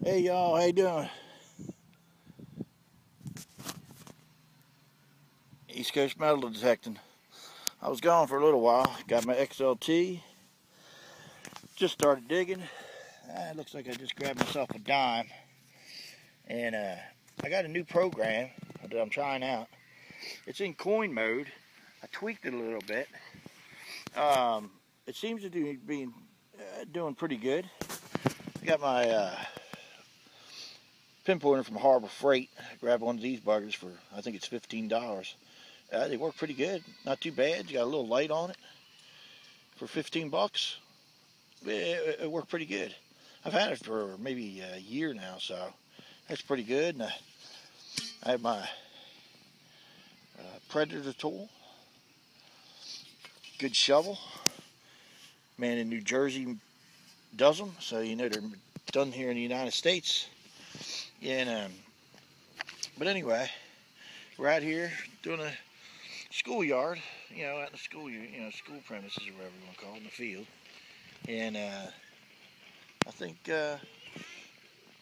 Hey y'all, how you doing? East Coast metal detecting. I was gone for a little while. Got my XLT. Just started digging. It looks like I just grabbed myself a dime. And I got a new program that I'm trying out. It's in coin mode. I tweaked it a little bit. It seems to be doing pretty good. I got my pinpointer from Harbor Freight. I grabbed one of these buggers for, I think it's $15. They work pretty good. Not too bad. You got a little light on it for 15 bucks. It worked pretty good. I've had it for maybe a year now, so that's pretty good. And I have my Predator tool, good shovel. Man in New Jersey does them, so you know they're done here in the United States. And but anyway, we're out here doing a schoolyard, out in the school, school premises or whatever you want to call it, in the field. And I think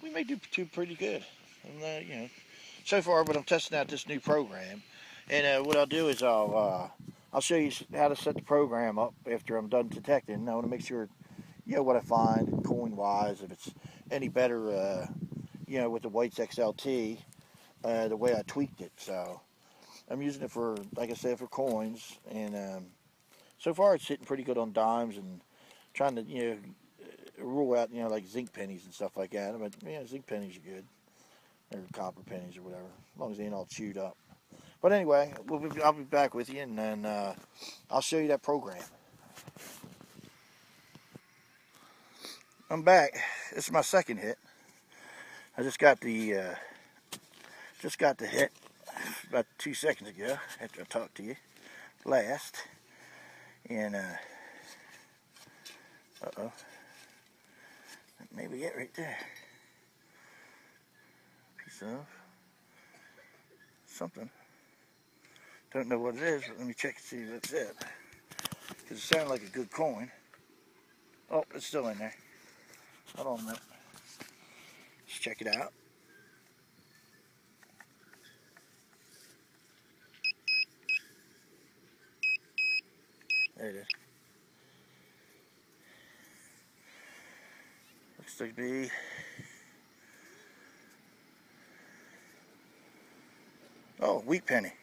we may do pretty good. And, so far, but I'm testing out this new program. And what I'll do is I'll show you how to set the program up after I'm done detecting. I want to make sure what I find coin wise, if it's any better with the White's XLT, the way I tweaked it. So I'm using it for, like I said, for coins, and so far it's hitting pretty good on dimes, and trying to rule out like zinc pennies and stuff like that. But zinc pennies are good, or copper pennies or whatever, as long as they ain't all chewed up. But anyway, I'll be back with you, and then I'll show you that program. I'm back. This is my second hit. I just got the hit about 2 seconds ago after I talked to you last, and uh-oh, that may be it right there. Piece of something. Don't know what it is, but let me check and see if that's it. Because it sounded like a good coin. Oh, it's still in there. Hold on a minute. Let's check it out. There it is. Looks to be wheat penny.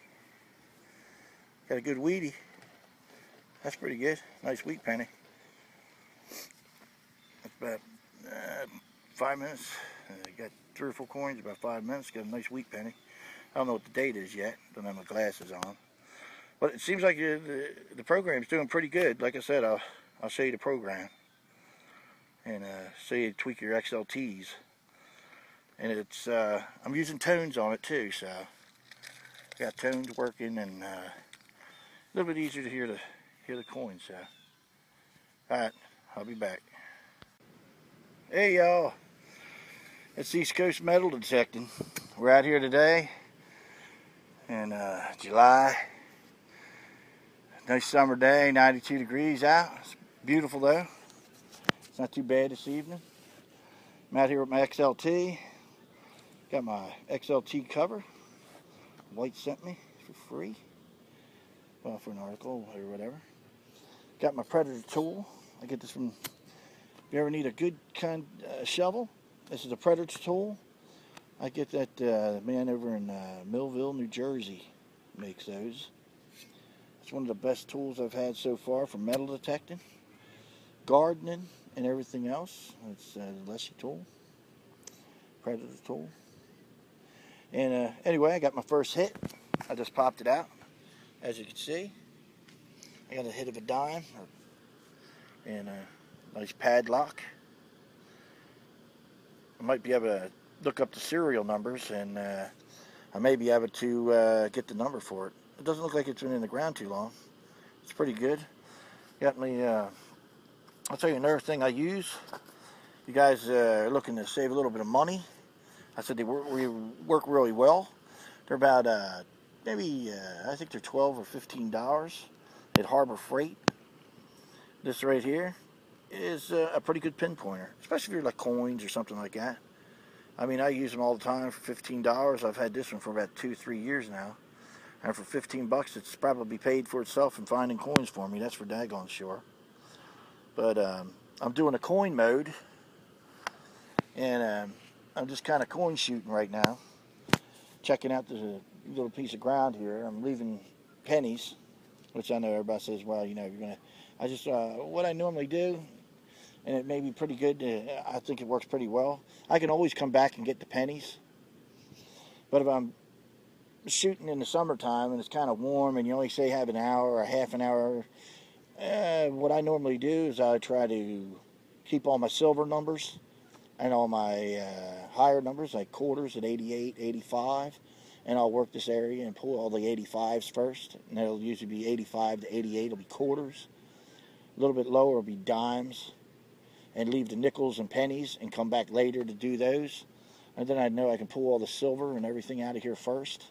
Got a good weedy. That's pretty good. Nice wheat penny. That's about 5 minutes. Got 3 or 4 coins, about 5 minutes. Got a nice wheat penny. I don't know what the date is yet. Don't have my glasses on. But it seems like the program's doing pretty good. Like I said, I'll show you the program. And show you to tweak your XLTs. And it's I'm using tones on it too, so got tones working, and a little bit easier to hear the coins. So, all right, I'll be back. Hey y'all, it's East Coast Metal Detecting. We're out here today in July. Nice summer day, 92 degrees out. It's beautiful though. It's not too bad this evening. I'm out here with my XLT. Got my XLT cover. White sent me for free. Well, for an article or whatever. Got my Predator tool. I get this from, if you ever need a good kind shovel, this is a Predator tool. I get that man over in Millville, New Jersey makes those. It's one of the best tools I've had so far for metal detecting, gardening, and everything else. It's the Leslie tool, Predator tool. And anyway, I got my first hit. I just popped it out. As you can see, I got a hit of a dime and a nice padlock. I might be able to look up the serial numbers, and I may be able to get the number for it. It doesn't look like it's been in the ground too long. It's pretty good. Got me, I'll tell you another thing I use. You guys are looking to save a little bit of money. I said they work really well. They're about maybe I think they're $12 or $15 at Harbor Freight. This right here is a pretty good pinpointer, especially if you're like coins or something like that. I mean, I use them all the time for $15. I've had this one for about 2-3 years now. And for 15 bucks, it's probably paid for itself in finding coins for me. That's for daggone sure. But I'm doing a coin mode. And I'm just kind of coin shooting right now. Checking out the little piece of ground here. I'm leaving pennies, which I know everybody says, well, you know, you're going to... I just, what I normally do, and it may be pretty good, I think it works pretty well. I can always come back and get the pennies. But if I'm shooting in the summertime and it's kind of warm and you only say have an hour or half an hour, what I normally do is I try to keep all my silver numbers and all my higher numbers, like quarters at 88, 85, and I'll work this area and pull all the 85s first, and it'll usually be 85 to 88, it'll be quarters. A little bit lower will be dimes, and leave the nickels and pennies and come back later to do those. And then I know I can pull all the silver and everything out of here first.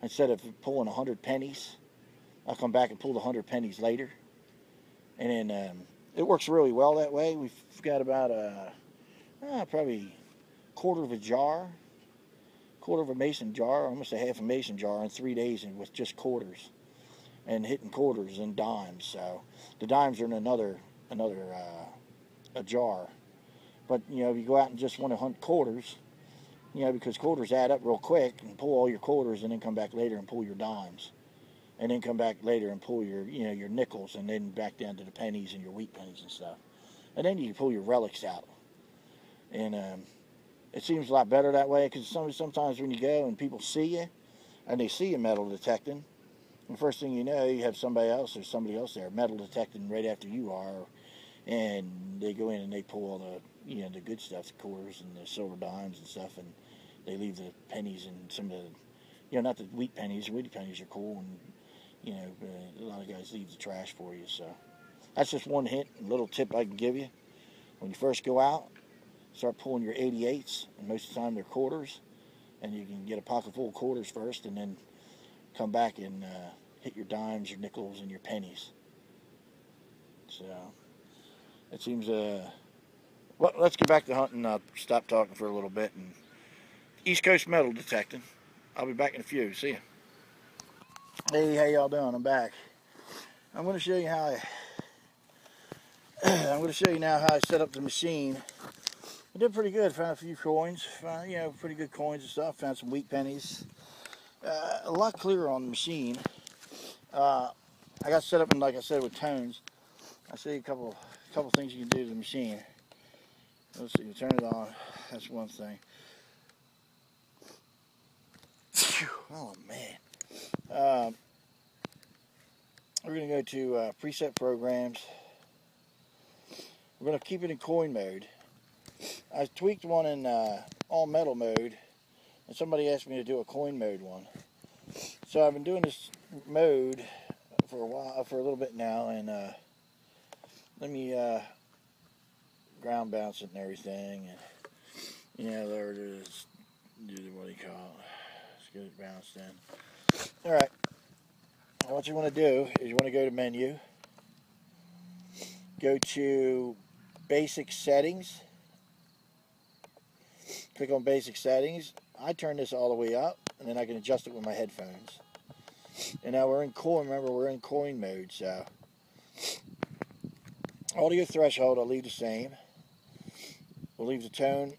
Instead of pulling 100 pennies, I'll come back and pull the 100 pennies later. And then it works really well that way. We've got about probably quarter of a mason jar, almost a half a mason jar in 3 days, and with just quarters and hitting quarters and dimes. So the dimes are in another a jar. But you know, if you go out and just want to hunt quarters, you know, because quarters add up real quick, and pull all your quarters and then come back later and pull your dimes, and then come back later and pull your, you know, your nickels, and then back down to the pennies and your wheat pennies and stuff. And then you can pull your relics out. And it seems a lot better that way, because sometimes when you go and people see you and they see you metal detecting, the first thing you know, you have somebody else there metal detecting right after you are, and they go in and they pull all the, you know, the good stuff, the quarters and the silver dimes and stuff, and they leave the pennies and some of the, you know, not the wheat pennies. The wheat pennies are cool, and you know, a lot of guys leave the trash for you. So that's just one hint, a little tip I can give you. When you first go out, start pulling your 88s, and most of the time they're quarters, and you can get a pocket full of quarters first, and then come back and hit your dimes, your nickels, and your pennies. So it seems, well, let's get back to hunting. I'll stop talking for a little bit. And East Coast metal detecting. I'll be back in a few. See ya. Hey, how y'all doing? I'm back. I'm going to show you how I'm going to show you now how I set up the machine. I did pretty good. Found a few coins. Found, you know, pretty good coins and stuff. Found some wheat pennies. A lot clearer on the machine. I got set up, like I said, with tones. I'll show you a couple things you can do to the machine. Let's see. You turn it on. That's one thing. Oh man. We're going to go to preset programs. We're going to keep it in coin mode. I tweaked one in all metal mode, and somebody asked me to do a coin mode one. So I've been doing this mode for a while, for a little bit now, and let me ground bounce it and everything, and you know, there it is. What do you call it? Let's get it bounced in. All right. Now what you want to do is you want to go to menu, go to basic settings, click on basic settings. I turn this all the way up, and then I can adjust it with my headphones. And now we're in coin. Remember, we're in coin mode. So audio threshold, I'll leave the same. We'll leave the tone.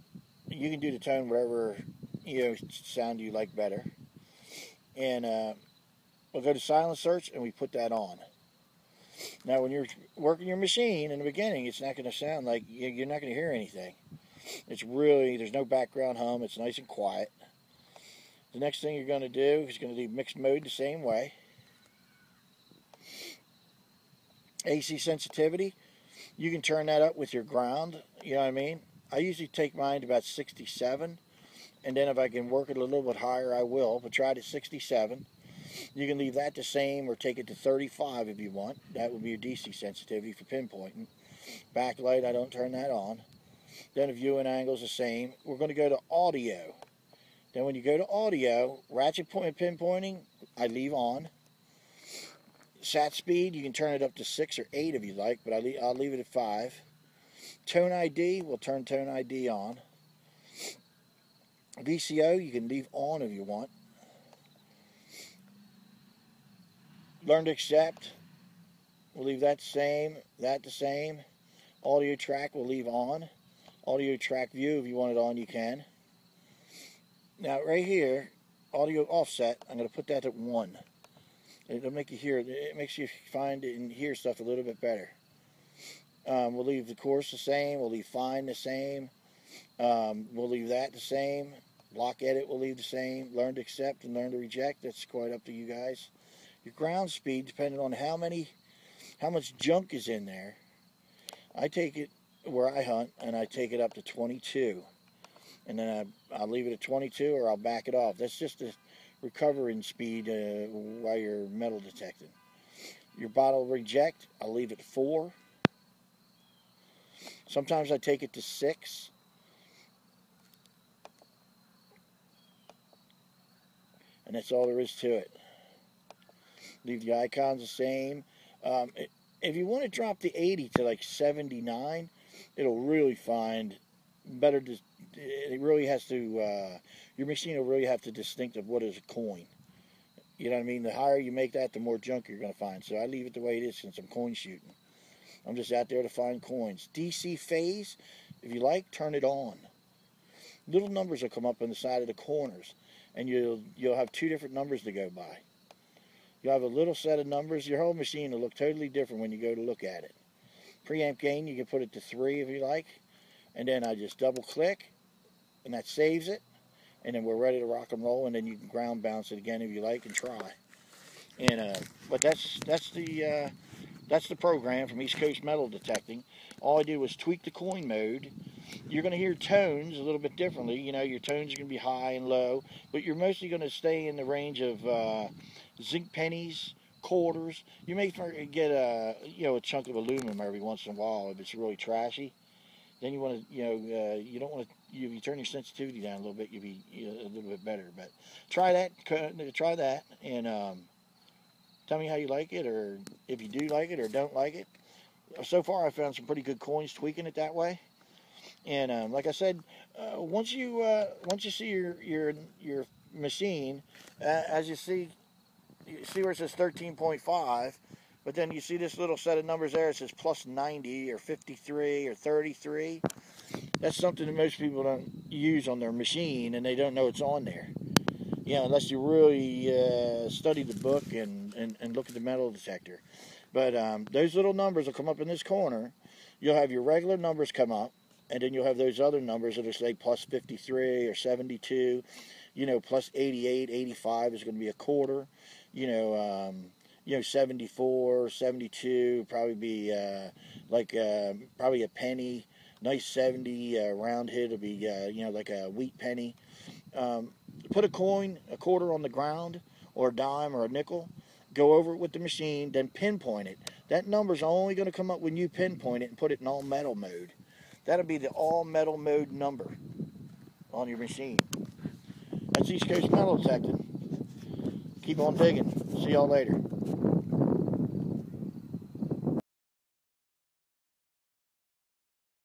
You can do the tone whatever, you know, sound you like better. And we'll go to silent search, and we put that on. Now, when you're working your machine in the beginning, it's not going to sound like, you're not going to hear anything. It's really, there's no background hum. It's nice and quiet. The next thing you're going to do is going to do mixed mode the same way. AC sensitivity, you can turn that up with your ground, you know what I mean? I usually take mine to about 67, and then if I can work it a little bit higher, I will, but try it at 67. You can leave that the same or take it to 35 if you want. That would be your DC sensitivity for pinpointing. Backlight, I don't turn that on. Then the viewing angle is the same. We're going to go to audio. Then when you go to audio, ratchet point pinpointing, I leave on. Sat speed, you can turn it up to 6 or 8 if you like, but I'll leave it at 5. Tone ID, we'll turn tone ID on. VCO you can leave on if you want. Learn to accept, we'll leave that the same. Audio track we'll leave on. Audio track view, if you want it on, you can. Now right here, audio offset, I'm going to put that at 1. It'll make you hear, it makes you find and hear stuff a little bit better. We'll leave the course the same. We'll leave fine the same. We'll leave that the same. Block edit we'll leave the same. Learn to accept and learn to reject, that's quite up to you guys. Your ground speed, depending on how much junk is in there. I take it where I hunt, and I take it up to 22. And then I'll leave it at 22, or I'll back it off. That's just the recovering speed while you're metal detecting. Your bottle reject, I'll leave it at 4. Sometimes I take it to 6. And that's all there is to it. Leave the icons the same. If you want to drop the 80 to like 79, it'll really find better. It really has to, your machine will really have to distinct of what is a coin. You know what I mean? The higher you make that, the more junk you're going to find. So I leave it the way it is since I'm coin shooting. I'm just out there to find coins. DC phase, if you like, turn it on. Little numbers will come up on the side of the corners, and you'll have 2 different numbers to go by. You'll have a little set of numbers. Your whole machine will look totally different when you go to look at it. Preamp gain, you can put it to 3 if you like. And then I just double click, and that saves it. And then we're ready to rock and roll, and then you can ground bounce it again if you like and try. And but that's the program from East Coast Metal Detecting. All I did was tweak the coin mode. You're going to hear tones a little bit differently. You know, your tones are going to be high and low, but you're mostly going to stay in the range of zinc pennies, quarters. You may get a chunk of aluminum every once in a while if it's really trashy. Then you want to, you don't want to. You turn your sensitivity down a little bit, you'll be a little bit better. But try that, and tell me how you like it, or if you do like it or don't like it. So far, I found some pretty good coins tweaking it that way. And like I said, once you see your machine, as you see where it says 13.5, but then you see this little set of numbers there. It says plus 90 or 53 or 33. That's something that most people don't use on their machine, and they don't know it's on there. Unless you really study the book and look at the metal detector. But those little numbers will come up in this corner. You'll have your regular numbers come up, and then you'll have those other numbers that'll say plus 53 or 72. Plus 88, 85 is going to be a quarter. 74, 72 probably be probably a penny. Nice 70 round hit will be like a wheat penny. Put a quarter on the ground, or a dime or a nickel. Go over it with the machine, then pinpoint it. That number's only going to come up when you pinpoint it and put it in all metal mode. That'll be the all metal mode number on your machine. That's East Coast Metal Detecting. Keep on digging. See y'all later.